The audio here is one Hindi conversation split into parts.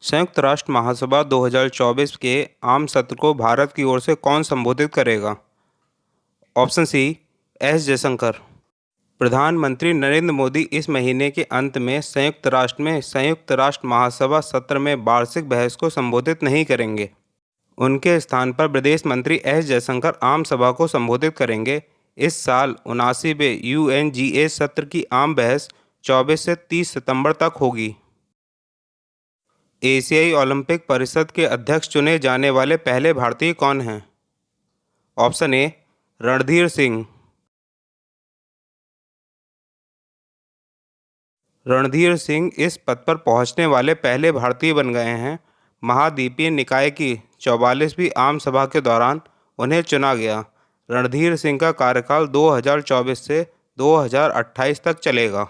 संयुक्त राष्ट्र महासभा 2024 के आम सत्र को भारत की ओर से कौन संबोधित करेगा? Option C, S Jaishankar. प्रधानमंत्री नरेंद्र मोदी इस महीने के अंत में संयुक्त राष्ट्र में संयुक्त राष्ट्र महासभा सत्र में वार्षिक बहस को संबोधित नहीं करेंगे। उनके स्थान पर विदेश मंत्री एस जयशंकर आम सभा को संबोधित करेंगे। इस साल 79वें UNGA सत्र की आम बहस 24 से 30 सितंबर तक होगी। एशियाई ओलंपिक परिषद के अध्यक्ष चुने जाने वाले पहले भारतीय कौन हैं? Option A, Randhir Singh. रणधीर सिंह इस पद पर पहुंचने वाले पहले भारतीय बन गए हैं। महाद्वीपीय निकाय की 44वीं आम सभा के दौरान उन्हें चुना गया। रणधीर सिंह का कार्यकाल 2024 से 2028 तक चलेगा।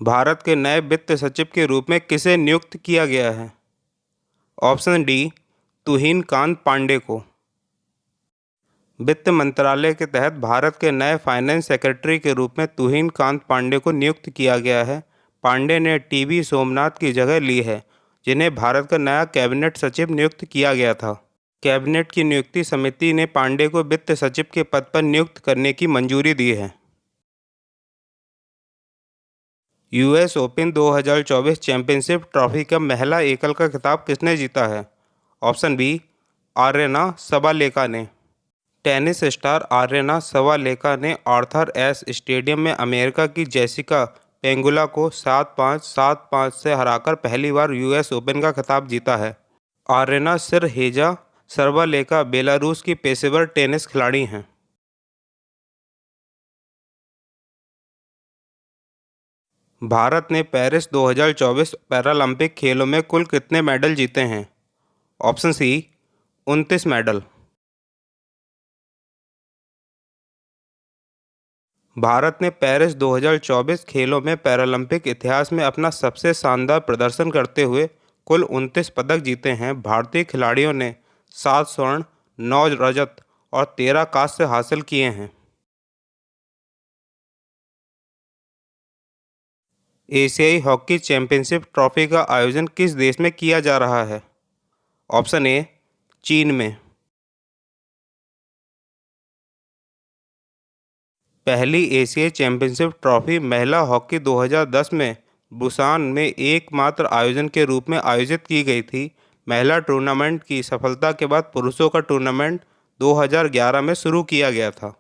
भारत के नए वित्त सचिव के रूप में किसे नियुक्त किया गया है? ऑप्शन डी, तुहिन कांत पांडे को। वित्त मंत्रालय के तहत भारत के नए फाइनेंस सेक्रेटरी के रूप में तुहिन कांत पांडे को नियुक्त किया गया है। पांडे ने टीवी सोमनाथ की जगह ली है, जिन्हें भारत का नया कैबिनेट सचिव नियुक्त किया गया था। कैबिनेट की नियुक्ति समिति ने पांडे को वित्त सचिव के पद पर नियुक्त करने की मंजूरी दी है। US ओपन 2024 चैंपियनशिप ट्रॉफी का महिला एकल का खिताब किसने जीता है? ऑप्शन बी, आर्यना सबालेका ने। टेनिस स्टार आर्यना सबालेका ने आर्थर एस स्टेडियम में अमेरिका की जेसिका पेंगुला को 7-5, 7-5 से हराकर पहली बार US ओपन का खिताब जीता है। आर्यना सिरहेजा सबालेका बेलारूस की पेशेवर टेनिस खिलाड़ी हैं। भारत ने पेरिस 2024 पैरालंपिक खेलों में कुल कितने मेडल जीते हैं? Option C, 29 medal. भारत ने पेरिस 2024 खेलों में पैरालंपिक इतिहास में अपना सबसे शानदार प्रदर्शन करते हुए कुल 29 पदक जीते हैं। भारतीय खिलाड़ियों ने 7 स्वर्ण, 9 रजत और 13 कांस्य हासिल किए हैं। एशियाई हॉकी चैंपियनशिप ट्रॉफी का आयोजन किस देश में किया जा रहा है? ऑप्शन ए, चीन में। पहली एशियाई चैंपियनशिप ट्रॉफी महिला हॉकी 2010 में बुसान में एकमात्र आयोजन के रूप में आयोजित की गई थी। महिला टूर्नामेंट की सफलता के बाद पुरुषों का टूर्नामेंट 2011 में शुरू किया गया था।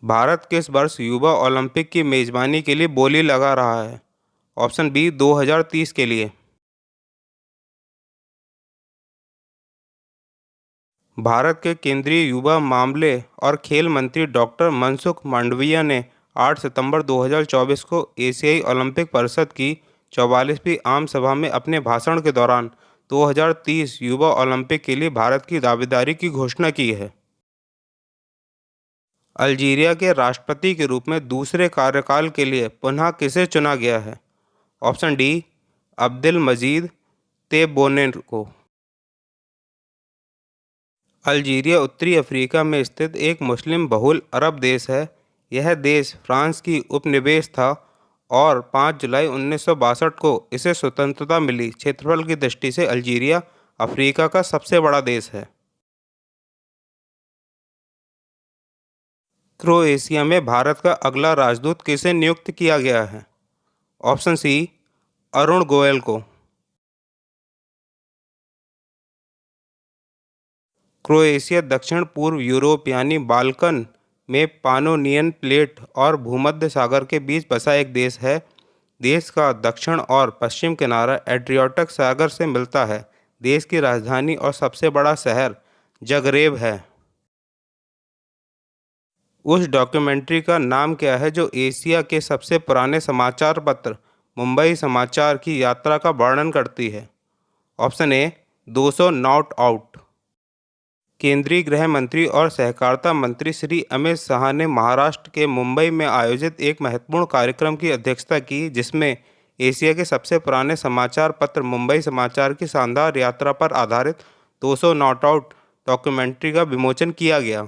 भारत किस वर्ष युवा ओलंपिक की मेजबानी के लिए बोली लगा रहा है? ऑप्शन बी, 2030 के लिए। भारत के केंद्रीय युवा मामले और खेल मंत्री डॉक्टर मनसुख मांडविया ने 8 सितंबर 2024 को एशियाई ओलंपिक परिषद की 44वीं आम सभा में अपने भाषण के दौरान 2030 युवा ओलंपिक के लिए भारत की दावेदारी की घोषणा की है। अल्जीरिया के राष्ट्रपति के रूप में दूसरे कार्यकाल के लिए पुनः किसे चुना गया है? ऑप्शन डी, अब्देल मजीद तेब्बोने को। अल्जीरिया उत्तरी अफ्रीका में स्थित एक मुस्लिम बहुल अरब देश है। यह देश फ्रांस की उपनिवेश था और 5 जुलाई 1962 को इसे स्वतंत्रता मिली। क्षेत्रफल की दृष्टि से अल्जीरिया अफ्रीका का सबसे बड़ा देश है। क्रोएशिया में भारत का अगला राजदूत किसे नियुक्त किया गया है? ऑप्शन सी, अरुण गोयल को। क्रोएशिया दक्षिण पूर्व यूरोप यानी बाल्कन में पानोनियन प्लेट और भूमध्य सागर के बीच बसा एक देश है। देश का दक्षिण और पश्चिम किनारा एड्रियाटिक सागर से मिलता है। देश की राजधानी और सबसे बड़ा शहर जगरेब है। उस डॉक्यूमेंट्री का नाम क्या है जो एशिया के सबसे पुराने समाचार पत्र मुंबई समाचार की यात्रा का वर्णन करती है? Option A, 200 not out. केंद्रीय गृह मंत्री और सहकारिता मंत्री श्री अमित शाह ने महाराष्ट्र के मुंबई में आयोजित एक महत्वपूर्ण कार्यक्रम की अध्यक्षता की, जिसमें एशिया के सबसे पुराने समाचार पत्र मुंबई समाचार की शानदार यात्रा पर आधारित 200 नॉट आउट डॉक्यूमेंट्री का विमोचन किया गया।